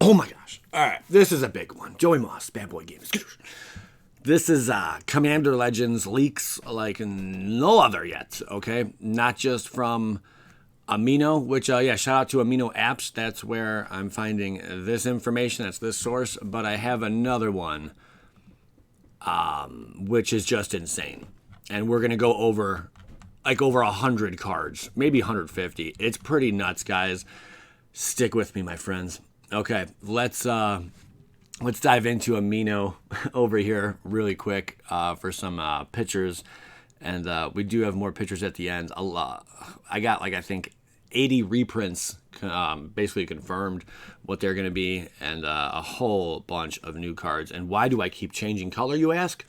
Oh my gosh. All right. This is a big one. Joey Moss, Bad Boy Games. This is Commander Legends leaks like no other yet, okay? Not just from Amino, which, shout out to Amino Apps. That's where I'm finding this information. That's this source. But I have another one, which is just insane. And we're going to go over, like, over 100 cards, maybe 150. It's pretty nuts, guys. Stick with me, my friends. Okay, let's dive into Amino over here really quick for some pictures, and we do have more pictures at the end. I got I think 80 reprints basically confirmed what they're going to be, and a whole bunch of new cards. And why do I keep changing color, you ask?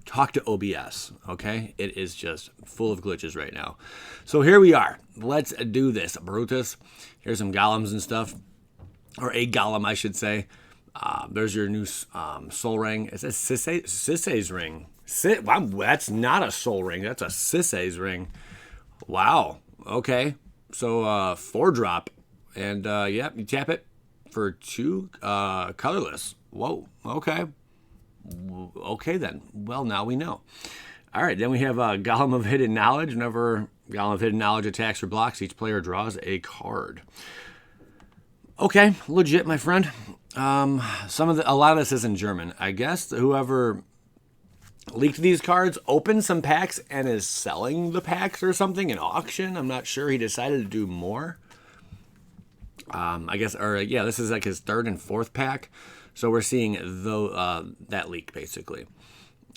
Talk to OBS, okay? It is just full of glitches right now. So here we are. Let's do this, Brutus. Here's some golems and stuff. Or a golem, I should say. There's your new soul ring. It's a Sisay's ring. Wow, that's not a soul ring. That's a Sisay's ring. Wow. Okay. So 4-drop. And, you tap it for 2 colorless. Whoa. Okay. Okay, then. Well, now we know. All right. Then we have Golem of Hidden Knowledge. Whenever Golem of Hidden Knowledge attacks or blocks, each player draws a card. Okay, legit, my friend. A lot of this is in German. I guess whoever leaked these cards opened some packs and is selling the packs or something in auction. I'm not sure. He decided to do more. This is like his 3rd and 4th pack. So we're seeing that leak basically.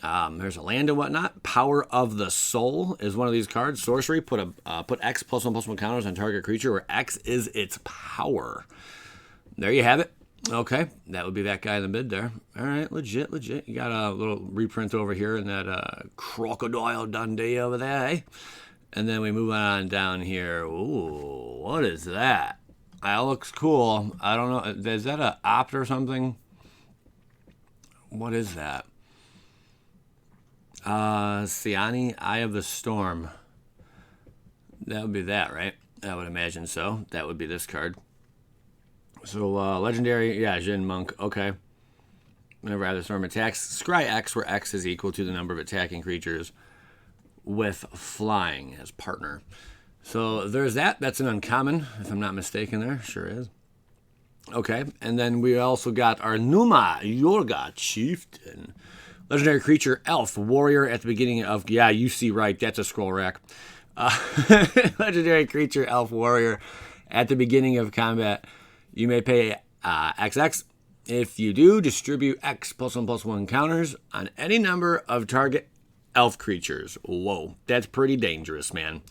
There's a land and whatnot. Power of the Soul is one of these cards. Sorcery, put X +1/+1 counters on target creature where X is its power. There you have it. Okay, that would be that guy in the mid there. All right, legit. You got a little reprint over here in that Crocodile Dundee over there, eh? And then we move on down here. Ooh, what is that? That looks cool. I don't know. Is that an opt or something? What is that? Siani, Eye of the Storm. That would be that, right? I would imagine so. That would be this card. So, legendary, Jin Monk, okay. Whenever Eye of the Storm attacks, scry X, where X is equal to the number of attacking creatures with flying as partner. So, there's that. That's an uncommon, if I'm not mistaken there. Sure is. Okay, and then we also got our Numa Yorga Chieftain. Legendary creature, elf, warrior at the beginning of... Yeah, you see right, that's a scroll rack. Legendary creature, elf, warrior at the beginning of combat. You may pay XX. If you do, distribute X +1/+1 counters on any number of target elf creatures. Whoa, that's pretty dangerous, man.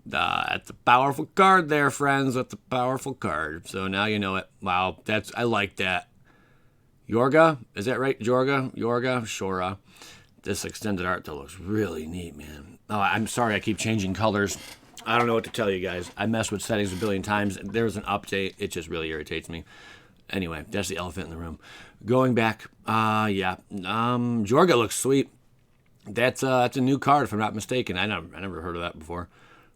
That's a powerful card there, friends. That's a powerful card. So now you know it. Wow, I like that. Yorga, is that right? Yorga, Shora. This extended art though looks really neat, man. Oh, I'm sorry I keep changing colors. I don't know what to tell you guys. I messed with settings a billion times. There's an update. It just really irritates me. Anyway, that's the elephant in the room. Going back, Jorga looks sweet. That's a new card, if I'm not mistaken. I never heard of that before.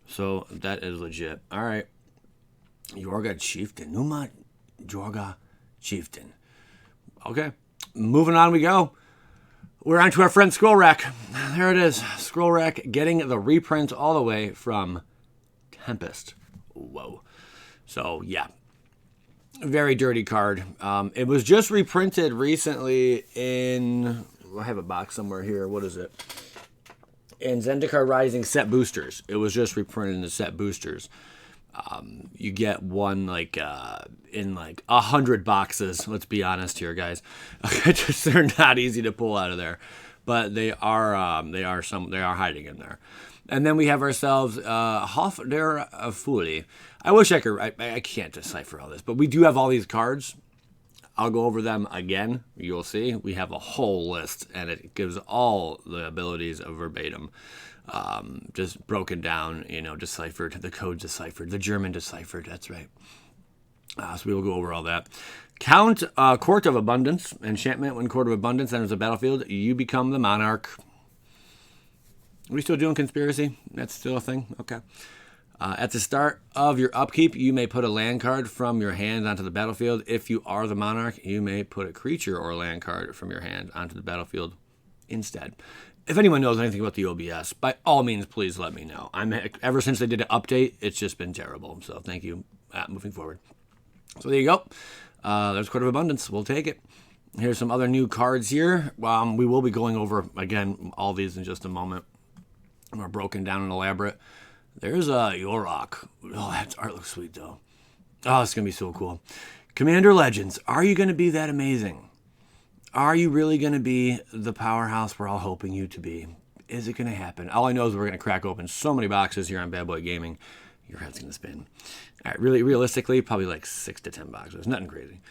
So that is legit. All right. Jorga Chieftain. Numa Jorga Chieftain. Okay. Moving on we go. We're on to our friend Scroll Rack. There it is. Scroll Rack getting the reprint all the way from Tempest. Whoa. So, yeah. Very dirty card. It was just reprinted recently in... I have a box somewhere here. What is it? In Zendikar Rising set boosters. It was just reprinted in the set boosters. You get one in 100 boxes. Let's be honest here, guys. They're not easy to pull out of there, but they are hiding in there. And then we have ourselves Hof der Fuli. I wish I could. I can't decipher all this, but we do have all these cards. I'll go over them again. You'll see we have a whole list, and it gives all the abilities of verbatim. Just broken down, deciphered, the code deciphered, the German deciphered, that's right. So we will go over all that. Count Court of Abundance. Enchantment, when Court of Abundance enters the battlefield, you become the monarch. Are we still doing conspiracy? That's still a thing? Okay. At the start of your upkeep, you may put a land card from your hand onto the battlefield. If you are the monarch, you may put a creature or land card from your hand onto the battlefield instead. If anyone knows anything about the OBS, by all means, please let me know. Ever since they did an update, it's just been terrible. So thank you. Moving forward. So there you go. There's Court of Abundance. We'll take it. Here's some other new cards here. We will be going over, again, all these in just a moment. More broken down and elaborate. There's a Yorok. Oh, that art looks sweet, though. Oh, it's going to be so cool. Commander Legends. Are you going to be that amazing? Are you really going to be the powerhouse we're all hoping you to be? Is it going to happen? All I know is we're going to crack open so many boxes here on Bad Boy Gaming. Your head's going to spin. All right, really, realistically, probably like 6 to 10 boxes. Nothing crazy.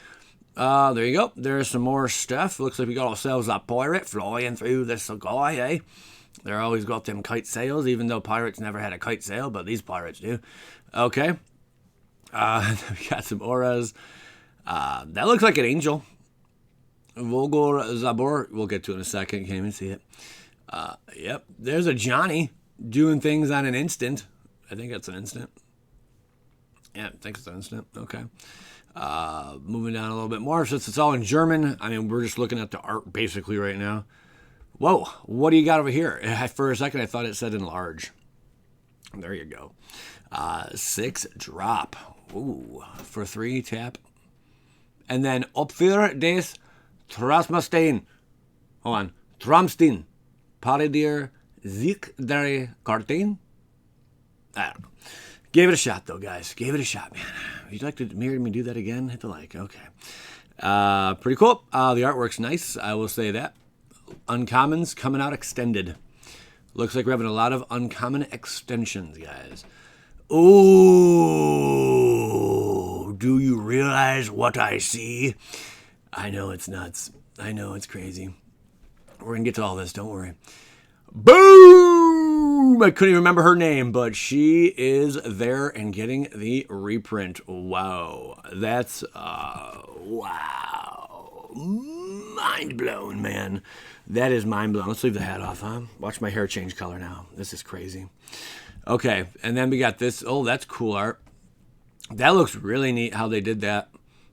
There you go. There's some more stuff. Looks like we got ourselves a pirate flying through the sky, eh? They're always got them kite sails, even though pirates never had a kite sail, but these pirates do. Okay. We got some auras. That looks like an angel. Volgor Zabor. We'll get to it in a second. Can't even see it. Yep. There's a Johnny doing things on an instant. I think that's an instant. Yeah, I think it's an instant. Okay. Moving down a little bit more, since it's all in German. I mean, we're just looking at the art basically right now. Whoa, what do you got over here? For a second, I thought it said enlarge. There you go. 6 drop. Ooh, for 3 tap. And then Opfer des Trasmastein. Hold on. Tramstein. Paridir Zik der Kartin. I don't know. Gave it a shot, though, guys. Gave it a shot, man. If you'd like to hear me do that again, hit the like. Okay. Pretty cool. The artwork's nice. I will say that. Uncommons coming out extended. Looks like we're having a lot of uncommon extensions, guys. Ooh, do you realize what I see? I know it's nuts. I know it's crazy. We're going to get to all this, don't worry. Boom! I couldn't even remember her name, but she is there and getting the reprint. Wow. That's, wow. Mind blown, man. That is mind blown. Let's leave the hat off, huh? Watch my hair change color now. This is crazy. Okay, and then we got this. Oh, that's cool art. That looks really neat how they did that.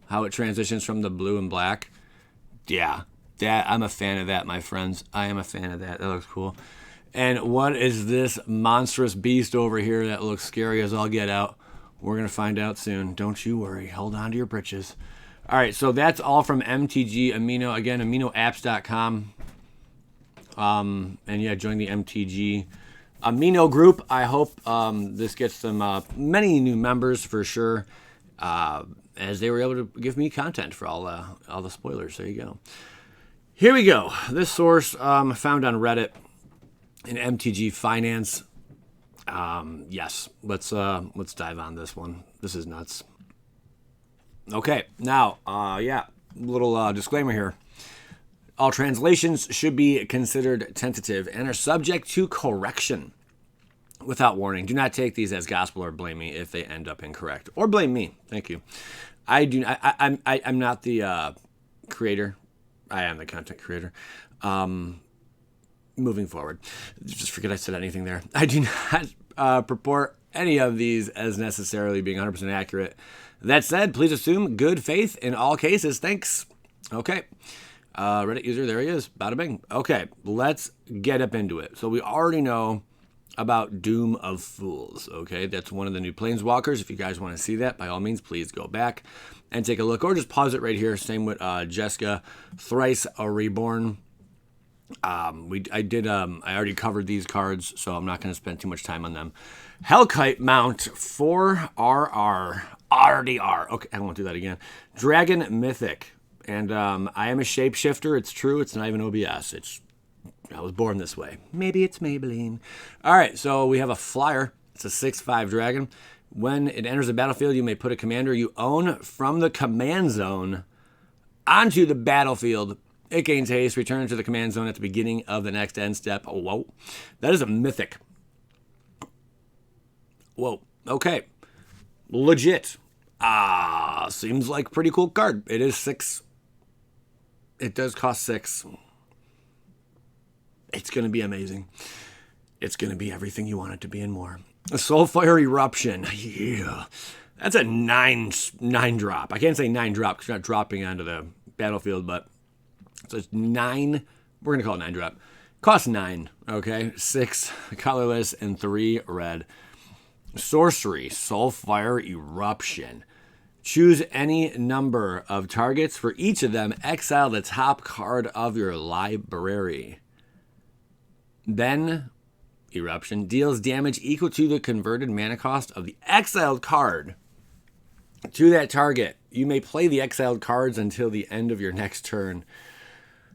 How it transitions from the blue and black. Yeah, I'm a fan of that, my friends. I am a fan of that. That looks cool. And what is this monstrous beast over here that looks scary as all get out? We're going to find out soon. Don't you worry. Hold on to your britches. All right, so that's all from MTG Amino. Again, aminoapps.com. And yeah, join the MTG Amino group. I hope this gets them many new members for sure, as they were able to give me content for all the spoilers. There you go. Here we go. This source found on Reddit in MTG Finance. Yes, let's dive on this one. This is nuts. Okay, now, yeah, little disclaimer here. All translations should be considered tentative and are subject to correction. Without warning, do not take these as gospel or blame me if they end up incorrect. Or blame me. Thank you. I'm not the creator. I am the content creator. Moving forward. Just forget I said anything there. I do not purport any of these as necessarily being 100% accurate. That said, please assume good faith in all cases. Thanks. Okay. Reddit user, there he is. Bada bing. Okay, let's get up into it. So we already know about Doom of Fools. Okay, that's one of the new Planeswalkers. If you guys want to see that, by all means, please go back and take a look, or just pause it right here. Same with Jessica, Thrice a Reborn. I already covered these cards, so I'm not going to spend too much time on them. Hellkite Mount 4RR RDR. Okay, I won't do that again. Dragon Mythic. And I am a shapeshifter. It's true. It's not even OBS. I was born this way. Maybe it's Maybelline. All right, so we have a flyer. It's a 6/5 dragon. When it enters the battlefield, you may put a commander you own from the command zone onto the battlefield. It gains haste. Return to the command zone at the beginning of the next end step. Oh, whoa. That is a mythic. Whoa. Okay. Legit. Seems like a pretty cool card. It is 6. It does cost 6. It's going to be amazing. It's going to be everything you want it to be and more. Soulfire Eruption. Yeah. That's a 9 drop. I can't say 9 drop because you're not dropping onto the battlefield, but so it's 9. We're going to call it 9 drop. Costs 9, okay? 6 colorless and 3 red. Sorcery, Soulfire Eruption. Choose any number of targets. For each of them, exile the top card of your library. Then, Eruption deals damage equal to the converted mana cost of the exiled card to that target. You may play the exiled cards until the end of your next turn.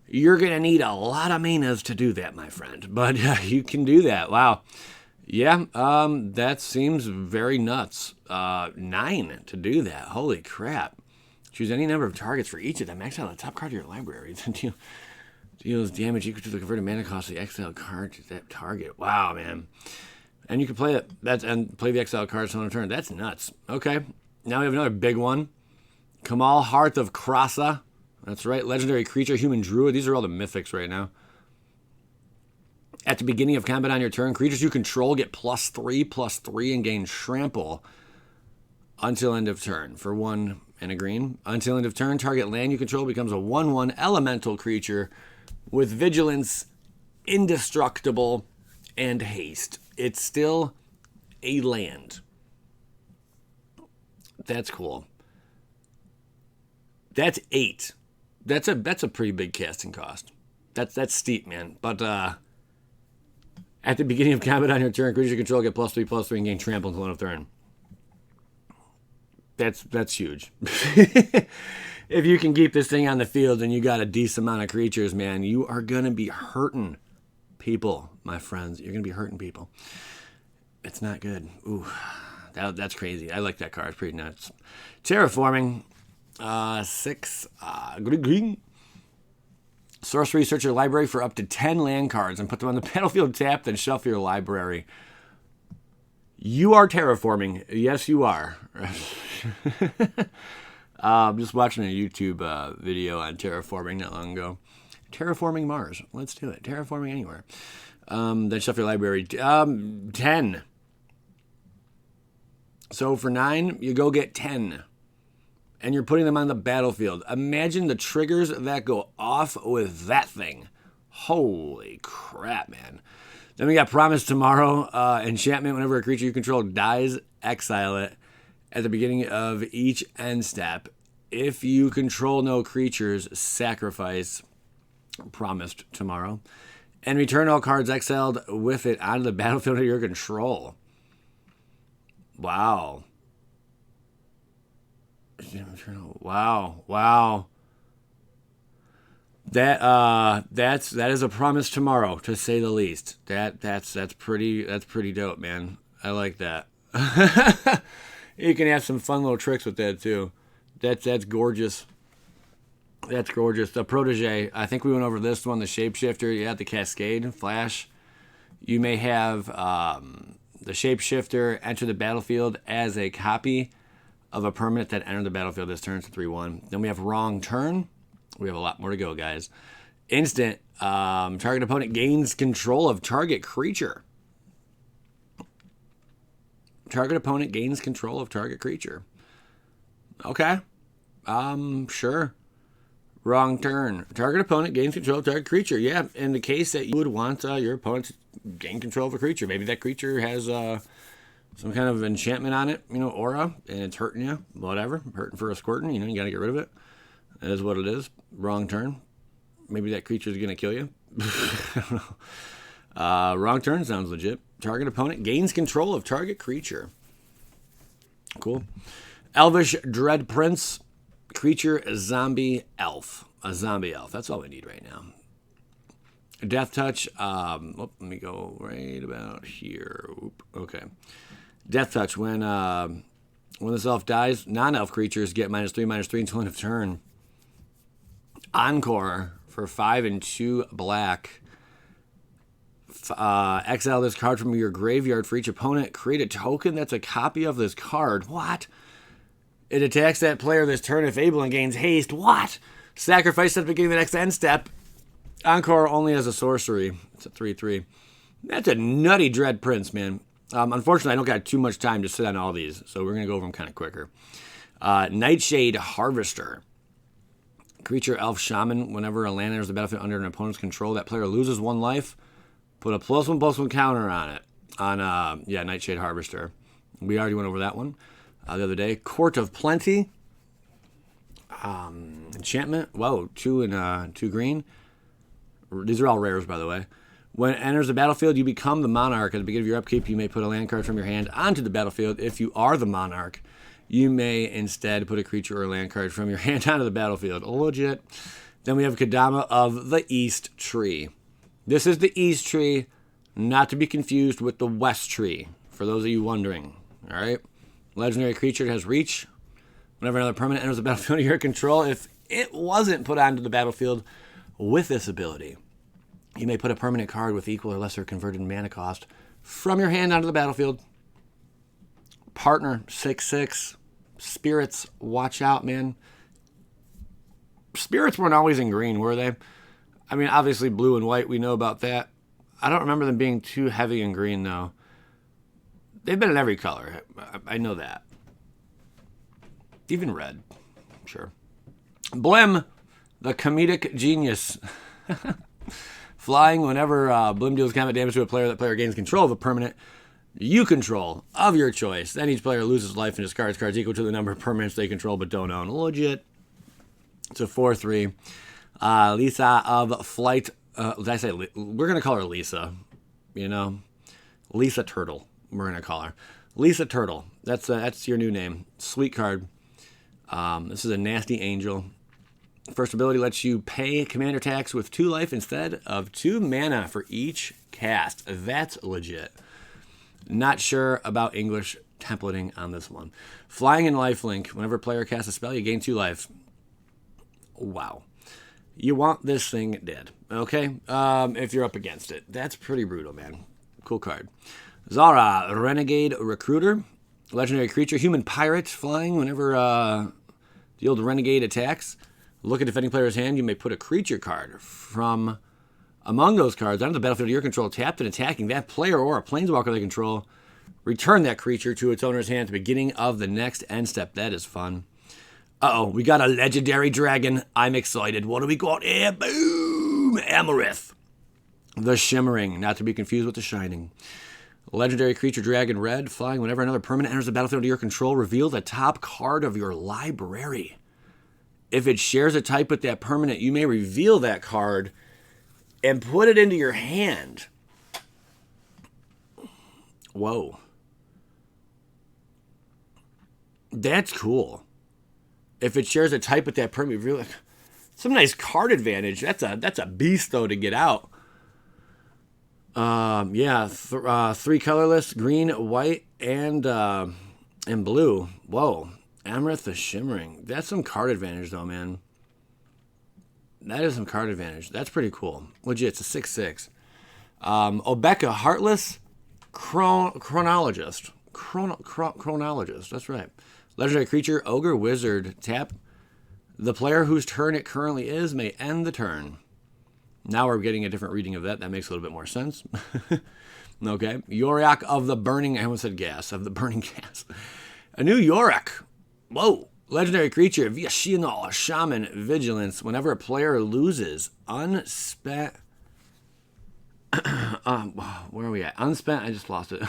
You're going to need a lot of manas to do that, my friend. But you can do that. Wow. Yeah, that seems very nuts. 9 to do that. Holy crap. Choose any number of targets for each of them. Exile the top card of your library. Deals damage equal to the converted mana cost of the exiled card to that target. Wow, man. And you can play it. And play the exiled cards on a turn. That's nuts. Okay. Now we have another big one. Kamal, Hearth of Krasa. That's right. Legendary creature, human druid. These are all the mythics right now. At the beginning of combat on your turn, creatures you control get +3/+3 and gain trample until end of turn for 1 and a green. Until end of turn, target land you control becomes a 1/1 elemental creature with vigilance, indestructible, and haste. It's still a land. That's cool. That's 8. That's a pretty big casting cost. That's steep, man. But at the beginning of combat on your turn, creatures you control get +3/+3 and gain trample until end of turn. That's huge. If you can keep this thing on the field and you got a decent amount of creatures, man, you are gonna be hurting people, my friends. You're gonna be hurting people. It's not good. Ooh, that's crazy. I like that card. It's pretty nuts. Terraforming. 6 green. Sorcery, search your library for up to 10 land cards and put them on the battlefield tapped, then shuffle your library. You are terraforming. Yes, you are. I'm just watching a YouTube video on terraforming not long ago. Terraforming Mars. Let's do it. Terraforming anywhere. Then shuffle your library. 10. So for 9, you go get 10. And you're putting them on the battlefield. Imagine the triggers that go off with that thing. Holy crap, man. Then we got Promise Tomorrow. Enchantment, whenever a creature you control dies, exile it at the beginning of each end step. If you control no creatures, sacrifice Promised Tomorrow. And return all cards exiled with it onto the battlefield of your control. Wow. Wow. That is a Promise Tomorrow, to say the least. That's pretty dope, man. I like that. You can have some fun little tricks with that too. That's gorgeous. That's gorgeous. The Protege, I think we went over this one, the Shapeshifter. You have the Cascade, Flash. You may have the Shapeshifter enter the battlefield as a copy of a permanent that entered the battlefield this turn. It's a 3/1. Then we have Wrong Turn. We have a lot more to go, guys. Instant. Target opponent gains control of target creature. Target opponent gains control of target creature. Okay. Sure. Wrong Turn. Target opponent gains control of target creature. Yeah, in the case that you would want your opponent to gain control of a creature. Maybe that creature has some kind of enchantment on it, aura, and it's hurting you. Whatever. Hurting for a squirting. You got to get rid of it. That is what it is. Wrong Turn. Maybe that creature is going to kill you. I don't know. Wrong Turn sounds legit. Target opponent gains control of target creature. Cool. Elvish Dread Prince. Creature, zombie elf. A zombie elf. That's all we need right now. Death Touch. Let me go right about here. Okay. Death Touch. When this elf dies, non-elf creatures get -3/-3 until end of turn. Encore for 5 and 2 black. Exile this card from your graveyard for each opponent. Create a token that's a copy of this card. What? It attacks that player this turn if able and gains haste. What? Sacrifice at the beginning of the next end step. Encore only as a sorcery. It's a 3/3. That's a nutty Dread Prince, man. Unfortunately, I don't got too much time to sit on all these, so we're going to go over them kind of quicker. Nightshade Harvester. Creature, elf, shaman. Whenever a land enters the battlefield under an opponent's control, that player loses 1 life. Put a +1/+1 counter on it. Nightshade Harvester. We already went over that one the other day. Court of Plenty. Enchantment. Whoa, 2 and 2 green. These are all rares, by the way. When it enters the battlefield, you become the monarch. At the beginning of your upkeep, you may put a land card from your hand onto the battlefield. If you are the monarch, you may instead put a creature or a land card from your hand onto the battlefield. Legit. Then we have Kodama of the East Tree. This is the East Tree, not to be confused with the West Tree, for those of you wondering. All right? Legendary creature has reach. Whenever another permanent enters the battlefield under your control, if it wasn't put onto the battlefield with this ability, you may put a permanent card with equal or lesser converted mana cost from your hand onto the battlefield. Partner, 6/6. Spirits, watch out, man. Spirits weren't always in green, were they? I mean, obviously blue and white, we know about that. I don't remember them being too heavy in green, though. They've been in every color. I know that. Even red. Sure. Blim, the comedic genius. Flying, whenever Blim deals combat damage to a player, that player gains control of a permanent you control of your choice. Then each player loses life and discards cards equal to the number of permanents they control but don't own. Legit. It's a 4/3. Lisa of Flight. Did I say? We're going to call her Lisa. You know? Lisa Turtle. We're going to call her. Lisa Turtle. That's your new name. Sweet card. This is a nasty angel. First ability lets you pay commander tax with 2 life instead of 2 mana for each cast. That's legit. Not sure about English templating on this one. Flying and lifelink. Whenever a player casts a spell, you gain 2 life. Wow. You want this thing dead. Okay? If you're up against it. That's pretty brutal, man. Cool card. Zara, Renegade Recruiter. Legendary creature. Human pirate. Flying. Whenever the old Renegade attacks, look at defending player's hand. You may put a creature card from among those cards onto the battlefield of your control, tapped and attacking that player or a planeswalker they control. Return that creature to its owner's hand at the beginning of the next end step. That is fun. Uh-oh, we got a legendary dragon. I'm excited. What do we got here? Boom! Amarith. The Shimmering, not to be confused with the Shining. Legendary creature dragon red, flying whenever another permanent enters the battlefield under your control, reveal the top card of your library. If it shares a type with that permanent, you may reveal that card and put it into your hand. Whoa. That's cool. If it shares a type with that permanent, really, some nice card advantage. That's a beast, though, to get out. 3 colorless, green, white, and blue. Whoa. Amarith the Shimmering. That's some card advantage, though, man. That is some card advantage. That's pretty cool. Legit, it's a 6/6. Obeka, Heartless Chronologist. Chronologist, that's right. Legendary creature, Ogre, Wizard. Tap. The player whose turn it currently is may end the turn. Now we're getting a different reading of that. That makes a little bit more sense. Okay. Yoriak of the Burning... I almost said gas. Of the Burning Gas. A new Yoriak. Whoa. Legendary creature, Viashino, Shaman, Vigilance. Whenever a player loses unspent... where are we at? Unspent, I just lost it.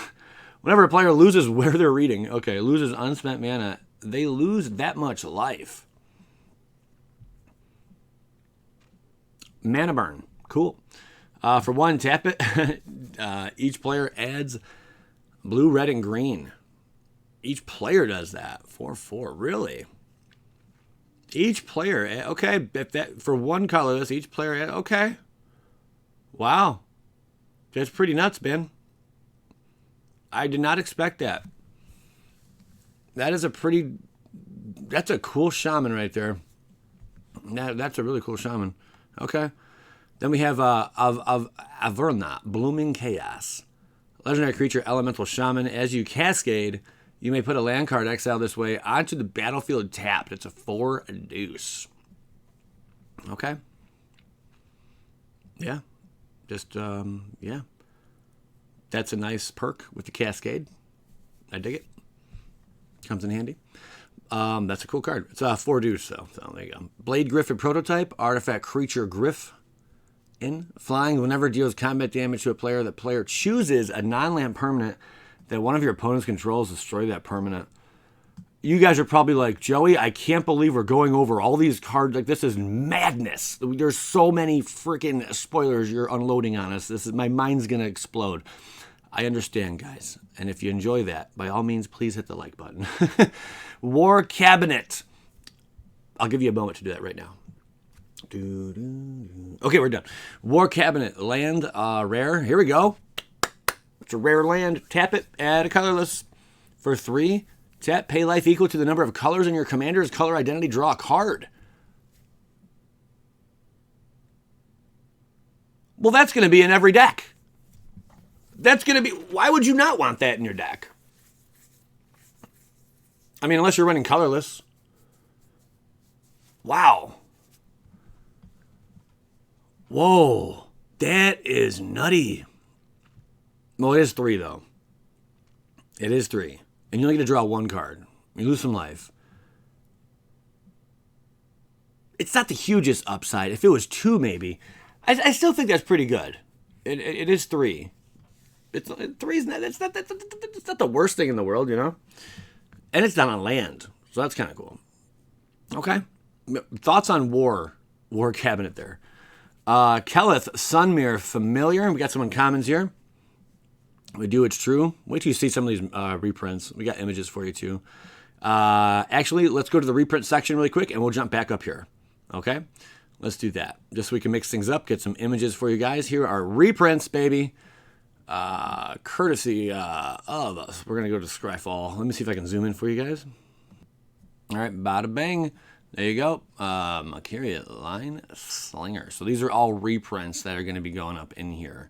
Whenever a player loses where they're reading, okay, loses unspent mana, they lose that much life. Mana burn. Cool. For 1, tap it. Each player adds blue, red, and green. Each player does that. 4/4. Really? Each player. Okay. If that for 1 colorless, each player. Okay. Wow. That's pretty nuts, man. I did not expect that. That's a cool shaman right there. That's a really cool shaman. Okay. Then we have of Averna, Blooming Chaos. Legendary creature, Elemental Shaman. As you cascade, you may put a land card exiled this way onto the battlefield tapped. It's a 4 deuce. Okay. Yeah. Just, yeah. That's a nice perk with the Cascade. I dig it. Comes in handy. That's a cool card. It's 4 deuce, though. So there you go. Blade Griffin Prototype. Artifact Creature Griff. In. Flying. Whenever it deals combat damage to a player, the player chooses a non-land permanent that one of your opponents controls. Destroy that permanent. You guys are probably like, Joey, I can't believe we're going over all these cards. Like, this is madness. There's so many freaking spoilers you're unloading on us. My mind's going to explode. I understand, guys. And if you enjoy that, by all means, please hit the like button. War Cabinet. I'll give you a moment to do that right now. Okay, we're done. War Cabinet. Land, rare. Here we go. It's a rare land. Tap it. Add a colorless. For 3. Tap. Pay life equal to the number of colors in your commander's color identity. Draw a card. Well, that's going to be in every deck. That's going to be... Why would you not want that in your deck? I mean, unless you're running colorless. Wow. Whoa. That is nutty. Well, it is 3, though. It is 3. And you only get to draw 1 card. You lose some life. It's not the hugest upside. If it was 2, maybe. I still think that's pretty good. It is 3. It's 3 is not. It's not the worst thing in the world, you know. And it's not on land, so that's kind of cool. Okay. Thoughts on War Cabinet there. Keleth Sunmere Familiar. We got some uncommons here. We do. It's true. Wait till you see some of these reprints. We got images for you too. Actually, let's go to the reprint section really quick, and we'll jump back up here. Okay. Let's do that. Just so we can mix things up, get some images for you guys. Here are reprints, baby. Courtesy of us. We're going to go to Scryfall. Let me see if I can zoom in for you guys. All right, bada bang. There you go. Macaria Line Slinger. So these are all reprints that are going to be going up in here.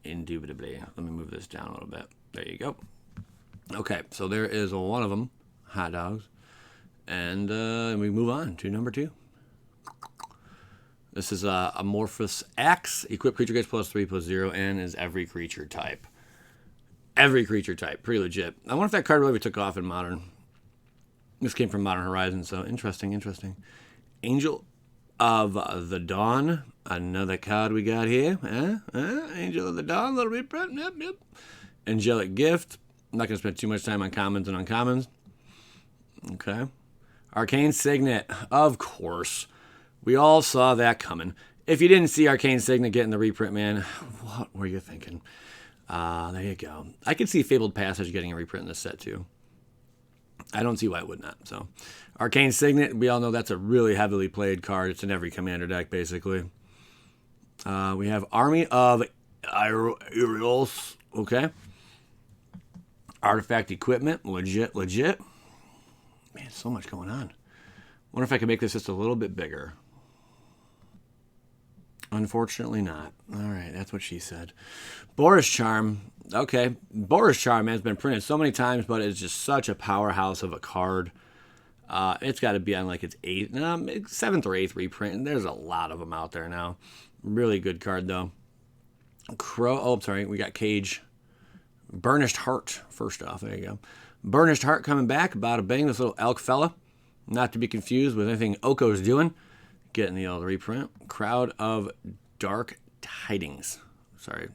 Indubitably. Let me move this down a little bit. There you go. Okay, so there is one of them. Hot dogs. And we move on to number 2. This is Amorphous Axe. Equip creature gets +3/+0 and is every creature type. Every creature type. Pretty legit. I wonder if that card really took off in Modern. This came from Modern Horizons, so interesting. Angel of the Dawn. Another card we got here. Angel of the Dawn. Little reprint. Yep. Angelic Gift. I'm not going to spend too much time on commons and uncommons. Okay. Arcane Signet. Of course. We all saw that coming. If you didn't see Arcane Signet getting the reprint, man, what were you thinking? There you go. I could see Fabled Passage getting a reprint in this set, too. I don't see why it would not. So, Arcane Signet, we all know that's a really heavily played card. It's in every commander deck, basically. We have Army of Aerials. Okay. Artifact Equipment. Legit. Man, so much going on. Wonder if I can make this just a little bit bigger. Unfortunately not. All right, that's what she said. Boris Charm. Okay, Boris Charm has been printed so many times, but it's just such a powerhouse of a card. It's got to be on like its 7th or 8th reprint, and there's a lot of them out there now. Really good card, though. We got Cage. Burnished Heart, first off. There you go. Burnished Heart coming back. Bada bang, this little elk fella. Not to be confused with anything Oko's doing. Getting the old reprint. Crowd of Dark Tidings. Sorry,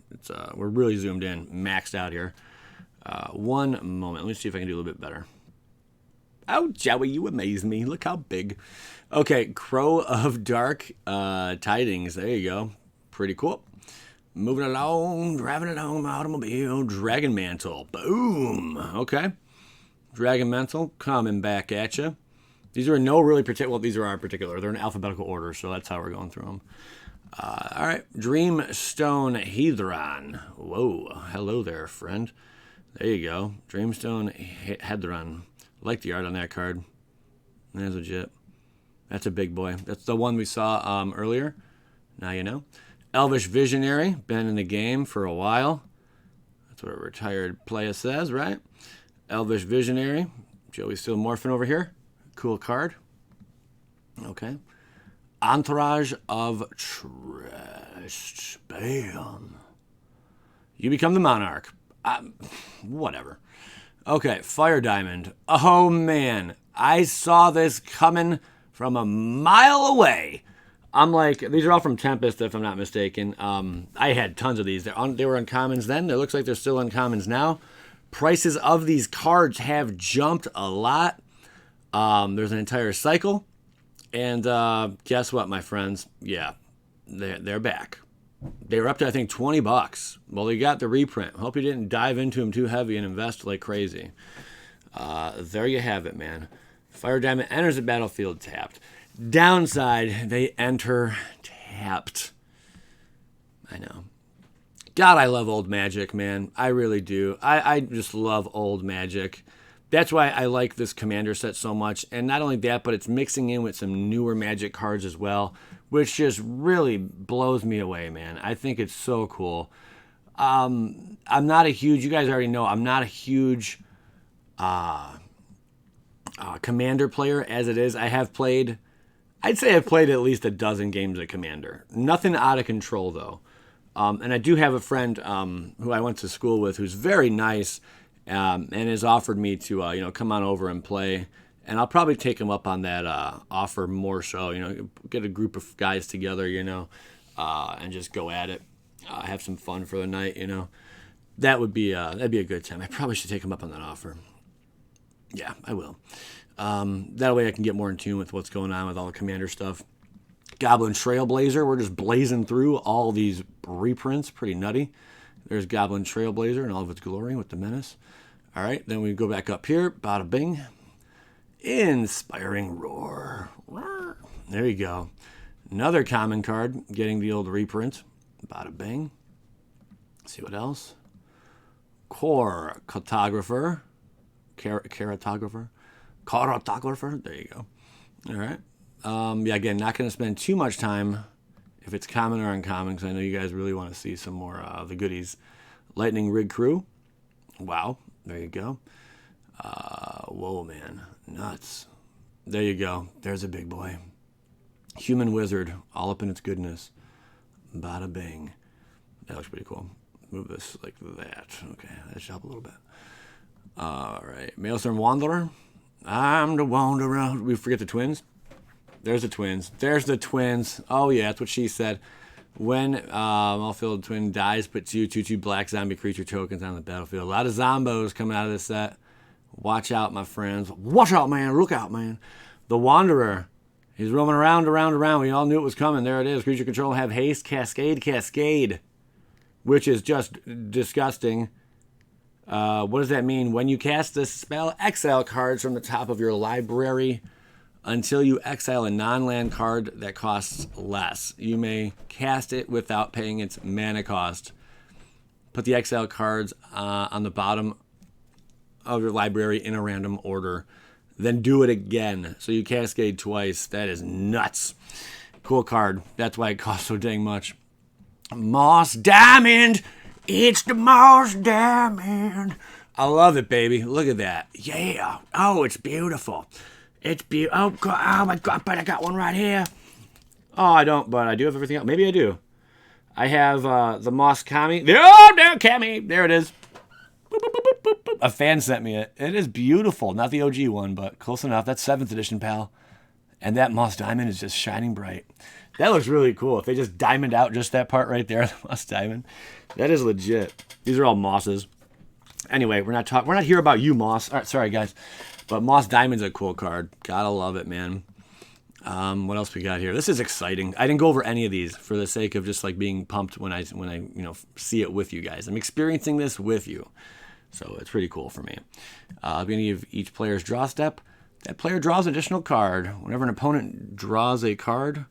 we're really zoomed in, maxed out here. One moment. Let me see if I can do a little bit better. Oh, Joey, you amaze me. Look how big. Okay, Crow of Dark Tidings. There you go. Pretty cool. Moving along, driving along my automobile. Dragon Mantle. Boom. Okay. Dragon Mantle coming back at you. These are in no really particular... Well, these are in particular. They're in alphabetical order, so that's how we're going through them. All right. Dreamstone Hedron. Whoa. Hello there, friend. There you go. Dreamstone Hedron. Like the art on that card. That's legit. That's a big boy. That's the one we saw earlier. Now you know. Elvish Visionary. Been in the game for a while. That's what a retired player says, right? Elvish Visionary. Joey's still morphing over here. Cool card. Okay. Entourage of Trust. Bam. You become the monarch. Whatever. Okay, Fire Diamond. Oh, man. I saw this coming from a mile away. I'm like, these are all from Tempest, if I'm not mistaken. I had tons of these. They were uncommons then. It looks like they're still uncommons now. Prices of these cards have jumped a lot. There's an entire cycle. And guess what, my friends? Yeah, they're back. They were up to, I think, $20. Well, they got the reprint. Hope you didn't dive into them too heavy and invest like crazy. There you have it, man. Fire Diamond enters the battlefield tapped. Downside, they enter tapped. I know. God, I love old Magic, man. I really do. I just love old Magic. That's why I like this Commander set so much. And not only that, but it's mixing in with some newer Magic cards as well, which just really blows me away, man. I think it's so cool. I'm not a huge, you guys already know, I'm not a huge Commander player as it is. I'd say I've played at least a dozen games of Commander. Nothing out of control, though. And I do have a friend who I went to school with who's very nice and has offered me to, come on over and play. And I'll probably take him up on that offer more so, get a group of guys together, and just go at it. Have some fun for the night, that'd be a good time. I probably should take him up on that offer. Yeah, I will. That way I can get more in tune with what's going on with all the Commander stuff. Goblin Trailblazer. We're just blazing through all these reprints. Pretty nutty. There's Goblin Trailblazer in all of its glory with the menace. All right, then we go back up here. Bada bing. Inspiring Roar. There you go. Another common card getting the old reprint. Bada bing. Let's see what else. Core Cartographer. Cartographer. There you go. All right. Again, not going to spend too much time if it's common or uncommon because I know you guys really want to see some more of the goodies. Lightning Rig Crew. Wow. There you go. Whoa, man. Nuts. There you go. There's a big boy. Human Wizard. All up in its goodness. Bada bing. That looks pretty cool. Move this like that. Okay. That should help a little bit. All right. Maelstrom Wanderer. I'm the Wanderer. We forget the twins. There's the twins. There's the twins. Oh, yeah. That's what she said. When all-filled twin dies, put 2/2 black zombie creature tokens on the battlefield. A lot of zombos coming out of this set. Watch out, my friends. Watch out, man. Look out, man. The Wanderer. He's roaming around. We all knew it was coming. There it is. Creature control have haste, cascade. Which is just disgusting. What does that mean? When you cast this spell, exile cards from the top of your library until you exile a non-land card that costs less. You may cast it without paying its mana cost. Put the exile cards on the bottom of your library in a random order. Then do it again. So you cascade twice. That is nuts. Cool card. That's why it costs so dang much. Moss Diamond! It's the Moss Diamond! I love it, baby. Look at that. Yeah. Oh, it's beautiful. It's beautiful. Oh, God. Oh, my God. But I got one right here. Oh, I don't, but I do have everything else. Maybe I do. I have the Moss Kami. Oh, no, Kami. There it is. A fan sent me it. It is beautiful. Not the OG one, but close enough. That's 7th edition, pal. And that Moss Diamond is just shining bright. That looks really cool. If they just diamond out just that part right there, the Moss Diamond. That is legit. These are all mosses. Anyway, we're not here about you, Moss. All right, sorry, guys. But Moss Diamond's a cool card. Gotta love it, man. What else we got here? This is exciting. I didn't go over any of these for the sake of just like being pumped when I see it with you guys. I'm experiencing this with you. So it's pretty cool for me. Beginning of each player's draw step, that player draws an additional card. Whenever an opponent draws a card,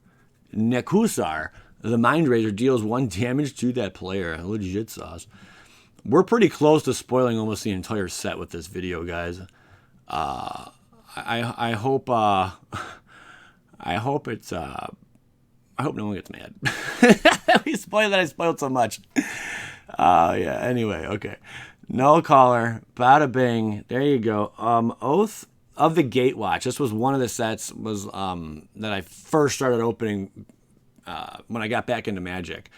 Nekusar, the Mind Razor, deals 1 damage to that player. Legit sauce. We're pretty close to spoiling almost the entire set with this video, guys. I hope it's I hope no one gets mad. We spoiled that I spoiled so much. Yeah, anyway, okay. No Caller, bada bing. There you go. Oath of the Gatewatch. This was one of the sets that I first started opening when I got back into Magic.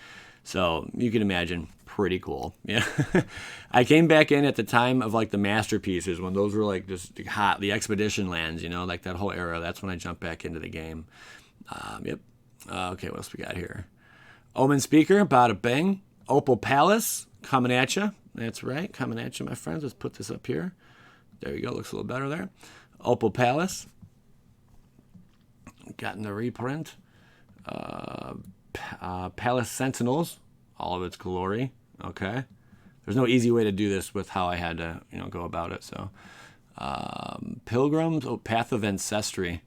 So you can imagine, pretty cool. Yeah. I came back in at the time of like the masterpieces when those were like just hot, the expedition lands, you know, like that whole era. That's when I jumped back into the game. Yep. Okay, what else we got here? Omen Speaker, bada bang. Opal Palace, coming at you. That's right, coming at you, my friends. Let's put this up here. There you go, looks a little better there. Opal Palace. Gotten the reprint. Palace Sentinels, all of its glory. Okay. There's no easy way to do this with how I had to, you know, go about it. So, Pilgrims, Path of Ancestry.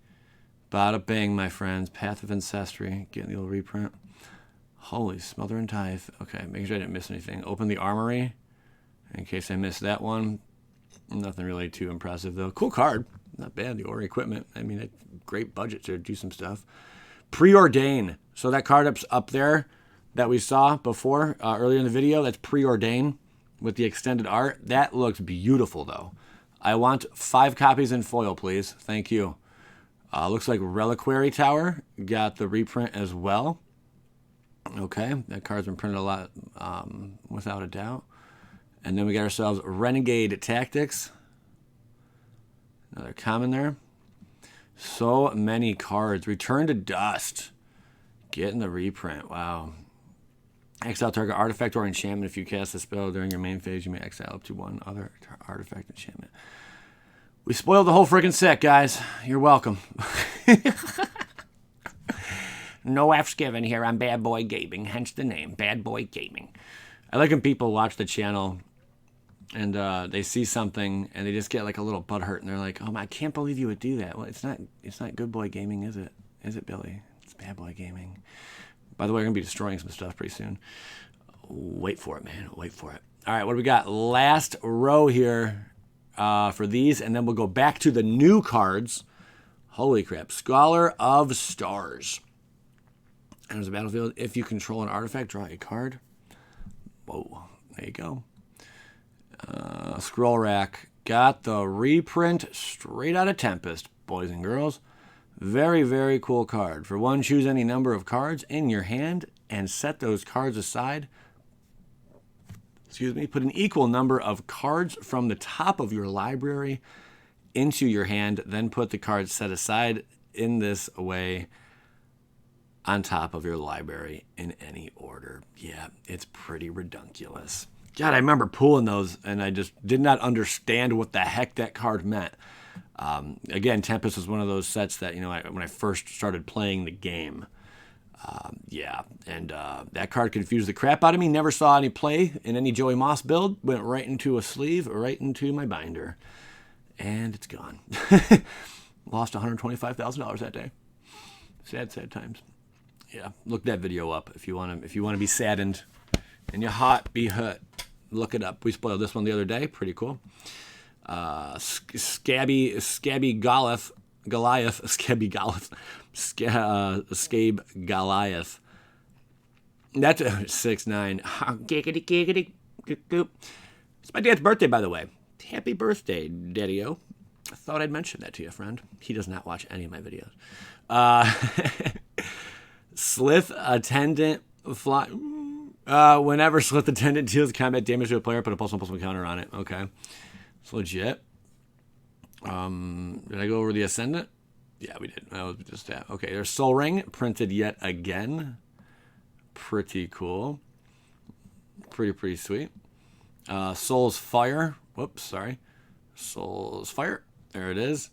Bada bang, my friends. Path of Ancestry. Getting the little reprint. Holy smother and tithe. Okay, making sure I didn't miss anything. Open the Armory. In case I missed that one. Nothing really too impressive, though. Cool card. Not bad. The Ori equipment. I mean, great budget to do some stuff. Preordain. So that card up there that we saw before, earlier in the video, that's Preordain with the extended art. That looks beautiful, though. I want 5 copies in foil, please. Thank you. Looks like Reliquary Tower. Got the reprint as well. Okay, that card's been printed a lot, without a doubt. And then we got ourselves Renegade Tactics. Another common there. So many cards. Return to Dust. Getting the reprint. Wow. Exile target artifact or enchantment. If you cast a spell during your main phase, you may exile up to one other artifact enchantment. We spoiled the whole freaking set, guys. You're welcome. No F's given here on Bad Boy Gaming, hence the name, Bad Boy Gaming. I like when people watch the channel and they see something and they just get like a little butthurt and they're like, "Oh, I can't believe you would do that." Well, it's not Good Boy Gaming, is it? Is it, Billy? It's Bad Boy Gaming. By the way, we're gonna be destroying some stuff pretty soon. Wait for it, man. Wait for it. All right, what do we got? Last row here for these, and then we'll go back to the new cards. Holy crap! Scholar of Stars. Enters the battlefield. If you control an artifact, draw a card. Whoa, there you go. Scroll Rack. Got the reprint straight out of Tempest, boys and girls. Very, very cool card. For one, choose any number of cards in your hand and set those cards aside. Excuse me. Put an equal number of cards from the top of your library into your hand. Then put the cards set aside in this way on top of your library in any order. Yeah, it's pretty redunculous. God, I remember pulling those, and I just did not understand what the heck that card meant. Again, Tempest was one of those sets that, you know, when I first started playing the game, that card confused the crap out of me. Never saw any play in any Joey Moss build. Went right into a sleeve, right into my binder, and it's gone. Lost $125,000 that day. Sad, sad times. Yeah, look that video up if you want to be saddened and your heart be hurt. Look it up. We spoiled this one the other day. Pretty cool. Scabby Goliath, Scabby Goliath, Scabe Goliath. That's 6'9". Giggity. It's my dad's birthday, by the way. Happy birthday, Daddy-o. I thought I'd mention that to you, friend. He does not watch any of my videos. Slith Attendant fly. Whenever Slith Attendant deals combat damage to a player, put a +1/+1 counter on it. Okay. It's legit. Did I go over the Ascendant? Yeah, we did. That was just that. Okay, there's Soul Ring printed yet again. Pretty cool. Pretty sweet. Soul's Fire. Whoops, sorry. Soul's Fire. There it is.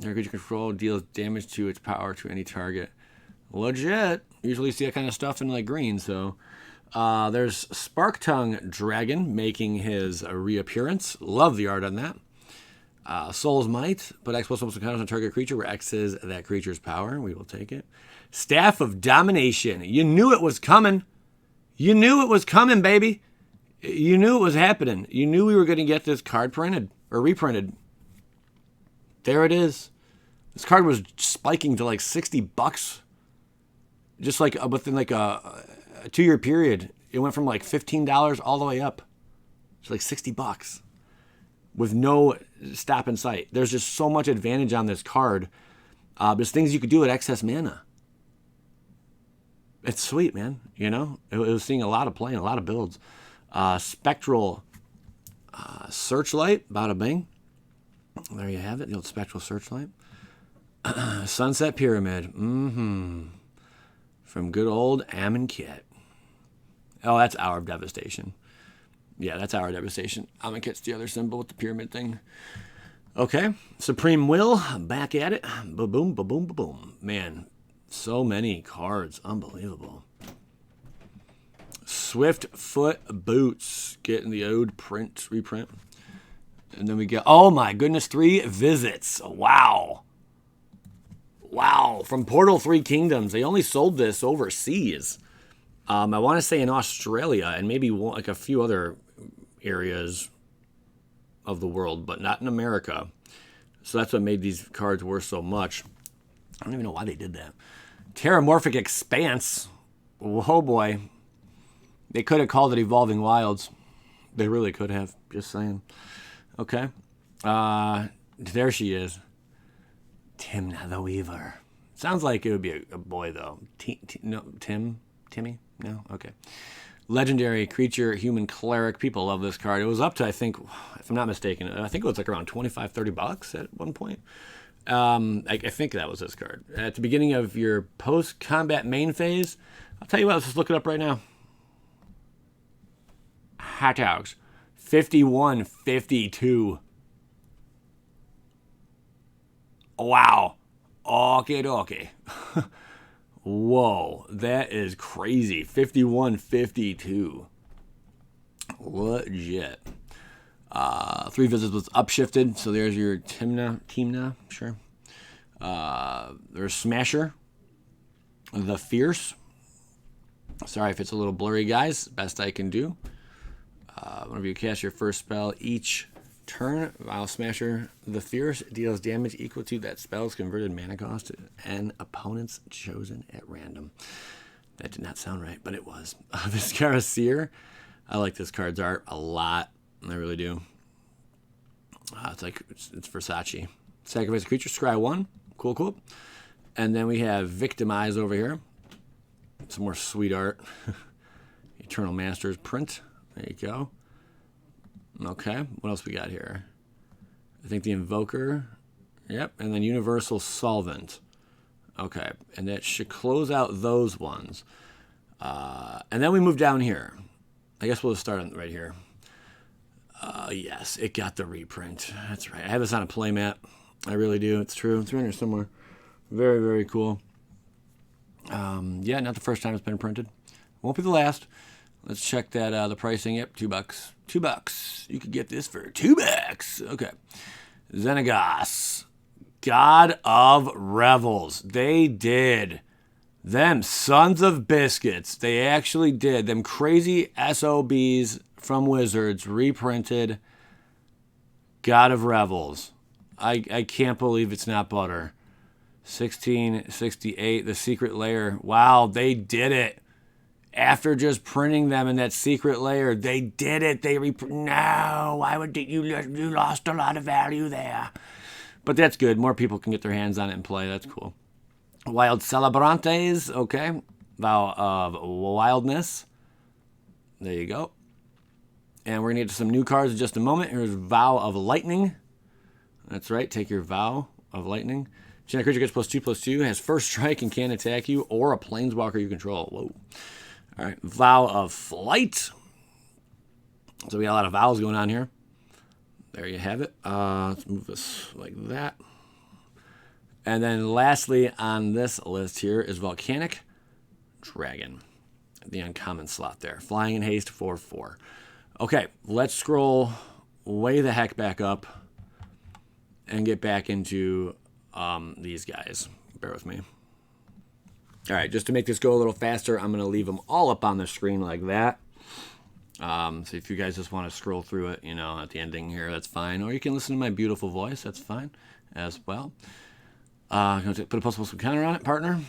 Your creature control deals damage to its power to any target. Legit. Usually see that kind of stuff in like green. So there's Spark Tongue Dragon making his reappearance. Love the art on that. Soul's Might. Put X +1 counters on target creature where X is that creature's power. We will take it. Staff of Domination. You knew it was coming. You knew it was coming, baby. You knew it was happening. You knew we were going to get this card printed or reprinted. There it is. This card was spiking to like $60. Just like within like a 2-year period. It went from like $15 all the way up to like $60 with no stop in sight. There's just so much advantage on this card. There's things you could do at excess mana. It's sweet, man. You know, it was seeing a lot of play, a lot of builds. Spectral Searchlight, bada bing. There you have it, the old Spectral Searchlight. Sunset Pyramid. From good old Ammon Kit. Oh, that's Hour of Devastation. Yeah, that's Hour of Devastation. Ammon Kit's the other symbol with the pyramid thing. Okay, Supreme Will, back at it. Ba-boom, ba-boom, ba-boom. Man, so many cards. Unbelievable. Swift Foot Boots, getting the Ode reprint. And then we get, oh my goodness, 3 Visits. Wow. Wow, from Portal 3 Kingdoms. They only sold this overseas. I want to say in Australia and maybe like a few other areas of the world, but not in America. So that's what made these cards worth so much. I don't even know why they did that. Terramorphic Expanse. Oh boy. They could have called it Evolving Wilds. They really could have. Just saying. Okay. There she is. Timna the Weaver. Sounds like it would be a boy, though. No, Timmy? No? Okay. Legendary creature, human cleric. People love this card. It was up to, I think, if I'm not mistaken, I think it was like around $25-30 at one point. I think that was this card. At the beginning of your post-combat main phase, I'll tell you what, let's just look it up right now. Hot dogs. 51.52. Wow. Okay. Whoa, that is crazy. 51.52. Legit. 3 Visits was upshifted, so there's your Timna, sure. There's Smasher. The Fierce. Sorry if it's a little blurry, guys. Best I can do. Whenever you cast your first spell each turn, Vial Smasher the Fierce deals damage equal to that spell's converted mana cost to an opponent's chosen at random. That did not sound right, but it was. Viscara Seer. I like this card's art a lot. I really do. It's Versace. Sacrifice a creature, scry 1. Cool. And then we have Victimize over here. Some more sweet art. Eternal Masters print. There you go. Okay, what else we got here? I think the Invoker. Yep, and then Universal Solvent. Okay, and that should close out those ones. And then we move down here. I guess we'll start right here. Yes, it got the reprint. That's right. I have this on a playmat. I really do. It's true. It's around here somewhere. Very, very cool. Yeah, not the first time it's been printed. Won't be the last. Let's check that the pricing. Yep, $2. $2. You could get this for $2. Okay. Xenagos. God of Revels. They did. Them sons of biscuits. They actually did. Them crazy SOBs from Wizards reprinted God of Revels. I can't believe it's not butter. 1668. The Secret Lair. Wow, they did it. After just printing them in that secret layer, they did it. No, why would you lost a lot of value there? But that's good. More people can get their hands on it and play. That's cool. Wild Celebrantes, okay. Vow of Wildness. There you go. And we're going to get to some new cards in just a moment. Here's Vow of Lightning. That's right. Take your Vow of Lightning. Generic creature gets +2/+2, has first strike and can't attack you or a planeswalker you control. Whoa. All right, Vow of Flight. So we got a lot of vowels going on here. There you have it. Let's move this like that. And then lastly on this list here is Volcanic Dragon. The uncommon slot there. Flying in haste 4/4. Okay, let's scroll way the heck back up and get back into these guys. Bear with me. All right, just to make this go a little faster, I'm going to leave them all up on the screen like that. So if you guys just want to scroll through it, at the ending here, that's fine. Or you can listen to my beautiful voice. That's fine as well. Going to put a possible counter on it, partner.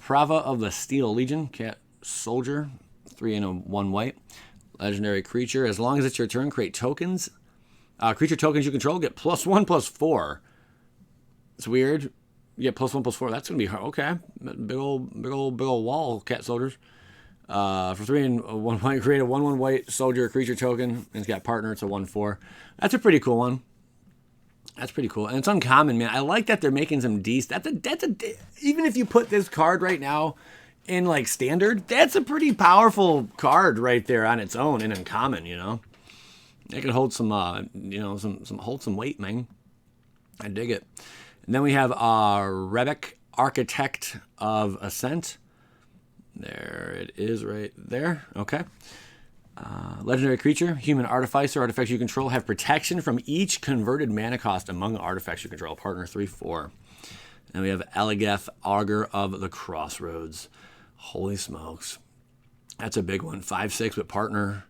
Prava of the Steel Legion, Cat Soldier, 3 and a 1 white. Legendary creature. As long as it's your turn, create tokens. Creature tokens you control get +1/+4. It's weird. You get +1/+4. That's gonna be hard. Okay, big old wall, cat soldiers. For 3 and 1 white, create a 1/1 white soldier creature token. And it's got partner. It's a 1/4. That's a pretty cool one. That's pretty cool, and it's uncommon, man. I like that they're making some decent. Even if you put this card right now in like standard, that's a pretty powerful card right there on its own in uncommon. You know, it could hold some, hold some weight, man. I dig it. And then we have Rebek, Architect of Ascent. There it is right there. Okay. Legendary creature, human artificer. Artifacts you control have protection from each converted mana cost among artifacts you control. Partner 3/4. And we have Eligeth, Augur of the Crossroads. Holy smokes. That's a big one. 5/6 with partner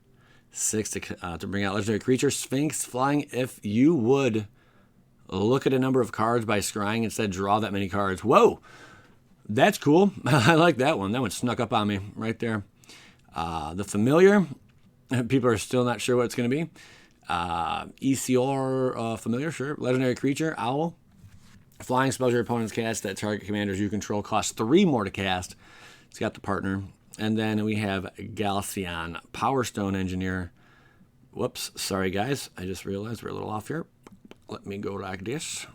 6 to bring out legendary creature. Sphinx flying. If you would look at a number of cards by scrying, instead draw that many cards. Whoa. That's cool. I like that one. That one snuck up on me right there. The Familiar. People are still not sure what it's going to be. ECR Familiar, sure. Legendary creature, Owl. Flying spells your opponent's cast that target commanders you control costs 3 more to cast. It's got the partner. And then we have Galcian, Power Stone Engineer. Whoops, sorry guys. I just realized we're a little off here. Let me go like this.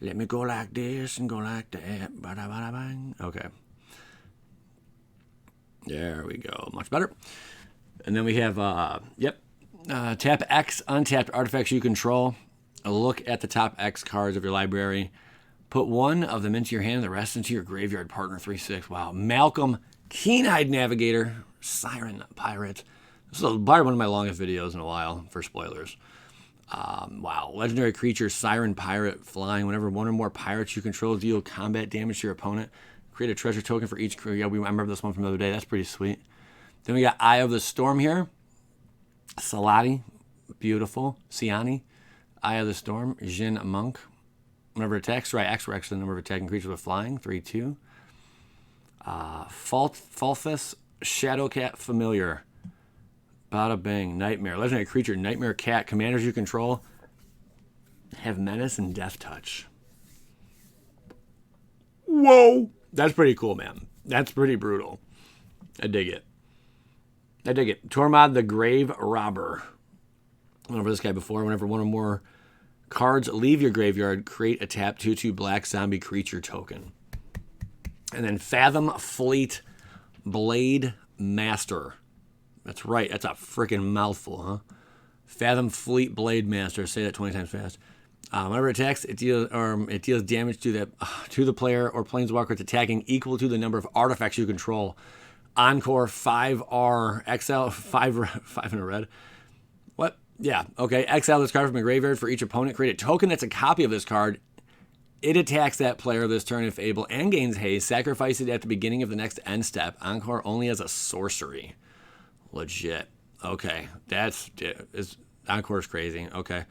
Let me go like this and go like that. Bada bada bang. Okay. There we go. Much better. And then we have, tap X, untapped artifacts you control. Look at the top X cards of your library. Put 1 of them into your hand, the rest into your graveyard. Partner 3/6. Wow. Malcolm, Keen-Eyed Navigator, Siren Pirate. This is probably one of my longest videos in a while for spoilers. Wow. Legendary creature, Siren Pirate, flying. Whenever 1 or more pirates you control deal combat damage to your opponent, create a treasure token for each crew. Yeah, I remember this one from the other day. That's pretty sweet. Then we got Eye of the Storm here. Salati, beautiful. Siani, Eye of the Storm. Jin Monk. Whenever it attacks, right, X the number of attacking creatures with flying. 3/2. Falthus, Shadowcat Familiar. Bada bang, Nightmare. Legendary creature, Nightmare Cat. Commanders you control have menace and death touch. Whoa! That's pretty cool, man. That's pretty brutal. I dig it. Tormod the Grave Robber. I went over this guy before. Whenever 1 or more cards leave your graveyard, create a tap 2/2 black zombie creature token. And then Fathom Fleet Blade Master. That's right. That's a freaking mouthful, huh? Fathom Fleet Blade Master. Say that 20 times fast. Whenever it attacks, it deals damage to the player or planeswalker it's attacking equal to the number of artifacts you control. Encore 5R XL 5 in a red. What? Yeah. Okay. Exile this card from a graveyard for each opponent. Create a token that's a copy of this card. It attacks that player this turn if able and gains haste. Sacrifice it at the beginning of the next end step. Encore only as a sorcery. Legit. Okay. Encore's crazy. Okay.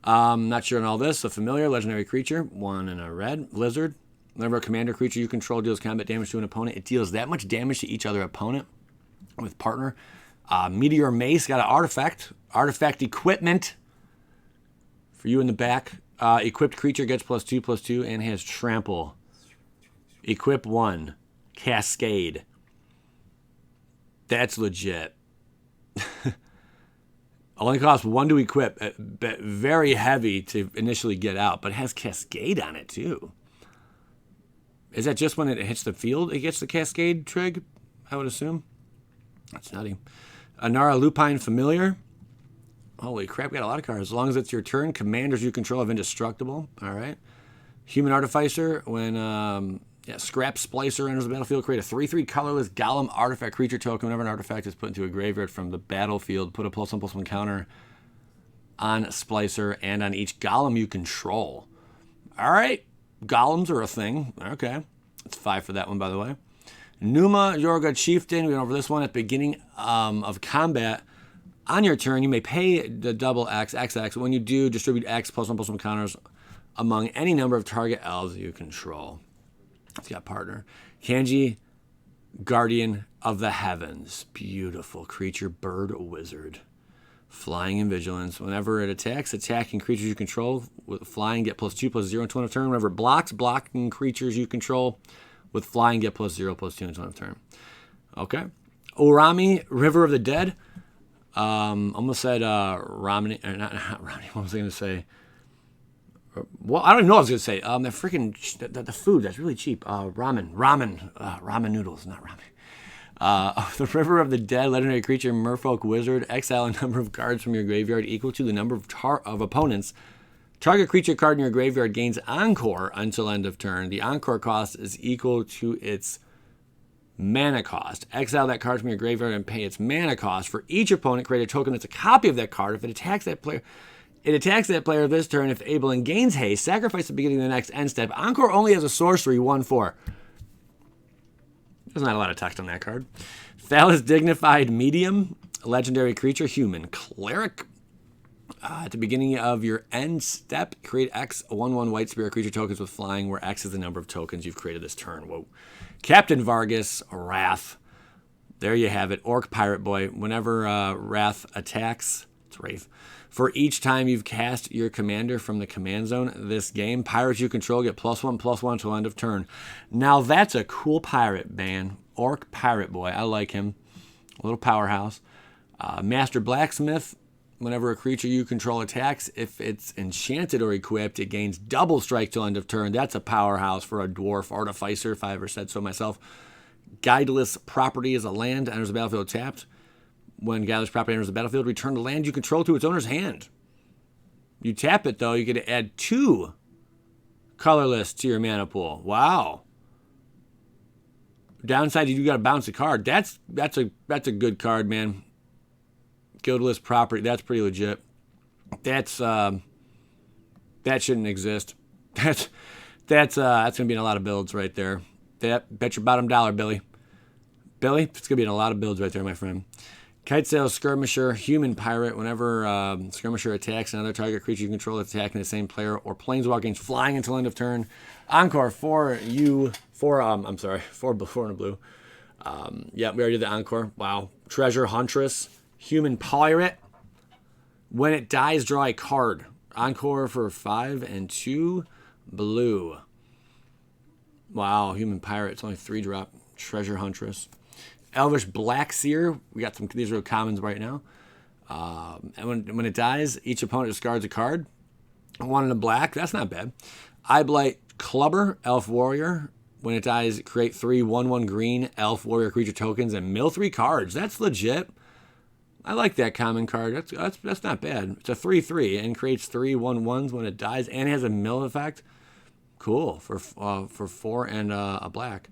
Not sure on all this. A Familiar, legendary creature, 1 in a red. Lizard. Whenever a commander creature you control deals combat damage to an opponent, it deals that much damage to each other opponent with partner. Meteor Mace, got an artifact. Artifact equipment for you in the back. Equipped creature gets +2/+2 and has trample. Equip 1. Cascade. That's legit. Only costs 1 to equip. Very heavy to initially get out, but it has Cascade on it too. Is that just when it hits the field it gets the Cascade trig? I would assume. That's nutty. Anara Lupine Familiar. Holy crap, we got a lot of cards. As long as it's your turn, commanders you control have indestructible. All right. Human Artificer. When Scrap Splicer enters the battlefield, create a 3/3 colorless Golem artifact creature token. Whenever an artifact is put into a graveyard from the battlefield, put a +1/+1 counter on Splicer and on each Golem you control. All right. Golems are a thing. Okay. It's 5 for that one, by the way. Numa Yorga Chieftain. We went over this one at the beginning of combat. On your turn, you may pay the double XX. When you do, distribute X +1/+1 counters among any number of target elves you control. It's got partner. Kanji, Guardian of the Heavens. Beautiful creature, bird wizard. Flying and Vigilance. Whenever it attacks, attacking creatures you control with flying get +2/+0 until end of turn. Whenever it blocks, blocking creatures you control with flying get +0/+2 until end of turn. Okay. Orami, River of the Dead. Almost said Romney, or not Romney. What was I going to say? Well, I don't even know what I was going to say. That freaking the food that's really cheap. Ramen noodles, not ramen. The River of the Dead, legendary creature, Merfolk Wizard. Exile a number of cards from your graveyard equal to the number of opponents. Target creature card in your graveyard gains Encore until end of turn. The Encore cost is equal to its mana cost. Exile that card from your graveyard and pay its mana cost. For each opponent, create a token that's a copy of that card. If it attacks that player, this turn. If able and gains haste, sacrifice at the beginning of the next end step. Encore only has a sorcery, 1/4. There's not a lot of text on that card. Thallus Dignified Medium, legendary creature, human cleric. At the beginning of your end step, create X 1/1 white spirit creature tokens with flying, where X is the number of tokens you've created this turn. Whoa. Captain Vargas, Wrath. There you have it. Orc Pirate Boy. Whenever Wrath attacks, it's Wraith. For each time you've cast your commander from the command zone this game, pirates you control get +1/+1 till end of turn. Now that's a cool pirate band. Orc Pirate Boy. I like him. A little powerhouse. Master Blacksmith. Whenever a creature you control attacks, if it's enchanted or equipped, it gains double strike till end of turn. That's a powerhouse for a dwarf artificer, if I ever said so myself. Guideless Property is a land, enters the battlefield tapped. When Guideless Property enters the battlefield, return the land you control to its owner's hand. You tap it, though, you get to add 2 colorless to your mana pool. Wow. Downside, you got to bounce a card. That's a good card, man. Guildless Property, that's pretty legit. That shouldn't exist. That's gonna be in a lot of builds right there. Bet your bottom dollar, Billy. Billy, it's gonna be in a lot of builds right there, my friend. Kitesail Skirmisher, Human Pirate. Whenever Skirmisher attacks another target creature you control attacking the same player or planeswalker gains flying until end of turn. Encore for blue and a blue. Yeah, we already did the Encore. Wow. Treasure Huntress. Human Pirate. When it dies, draw a card. Encore for 5 and 2 blue. Wow, Human Pirate. It's only 3-drop. Treasure Huntress. Elvish Blackseer. We got these are commons right now. And when it dies, each opponent discards a card. 1 in a black. That's not bad. Eyeblight Clubber. Elf Warrior. When it dies, create 3 1/1 green Elf Warrior creature tokens and mill 3 cards. That's legit. I like that common card. That's not bad. It's a 3/3 and creates 3 1/1s when it dies and has a mill effect. Cool for 4 and a black.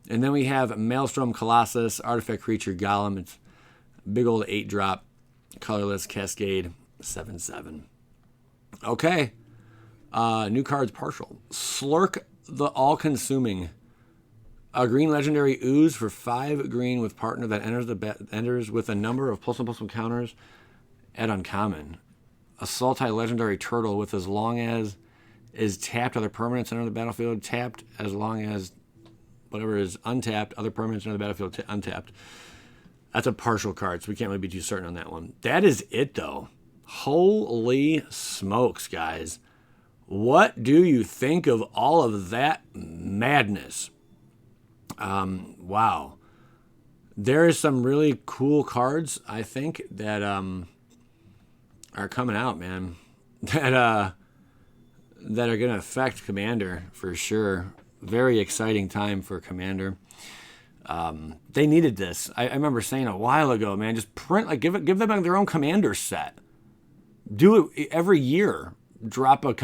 And then we have Maelstrom Colossus, artifact creature Golem. It's a big old 8-drop, colorless Cascade 7/7. Okay, new cards partial. Slurk the All-Consuming. A green legendary ooze for 5 green with partner that enters with a number of +1/+1 counters at uncommon. A Sultai legendary turtle with as long as is tapped, other permanents enter the battlefield tapped, as long as whatever is untapped, other permanents enter the battlefield untapped. That's a partial card, so we can't really be too certain on that one. That is it, though. Holy smokes, guys. What do you think of all of that madness? Wow. There is some really cool cards, I think, that are coming out, man. That are going to affect Commander for sure. Very exciting time for Commander. They needed this. I remember saying a while ago, man, just print, give them their own Commander set. Do it every year. Drop a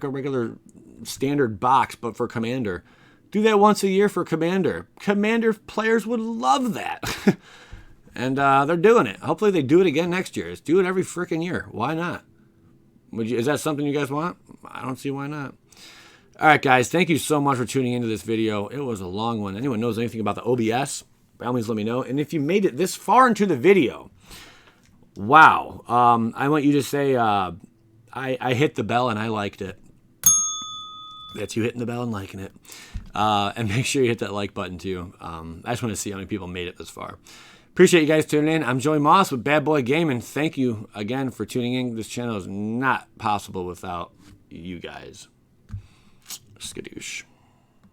regular standard box, but for Commander. Do that once a year for Commander. Commander players would love that. And they're doing it. Hopefully they do it again next year. Just do it every freaking year. Why not? Is that something you guys want? I don't see why not. All right, guys. Thank you so much for tuning into this video. It was a long one. Anyone knows anything about the OBS, by all means let me know. And if you made it this far into the video, wow. I want you to say I hit the bell and I liked it. That's you hitting the bell and liking it. And make sure you hit that like button too. I just want to see how many people made it this far. Appreciate you guys tuning in. I'm Joey Moss with Bad Boy Gaming. Thank you again for tuning in. This channel is not possible without you guys. Skadoosh.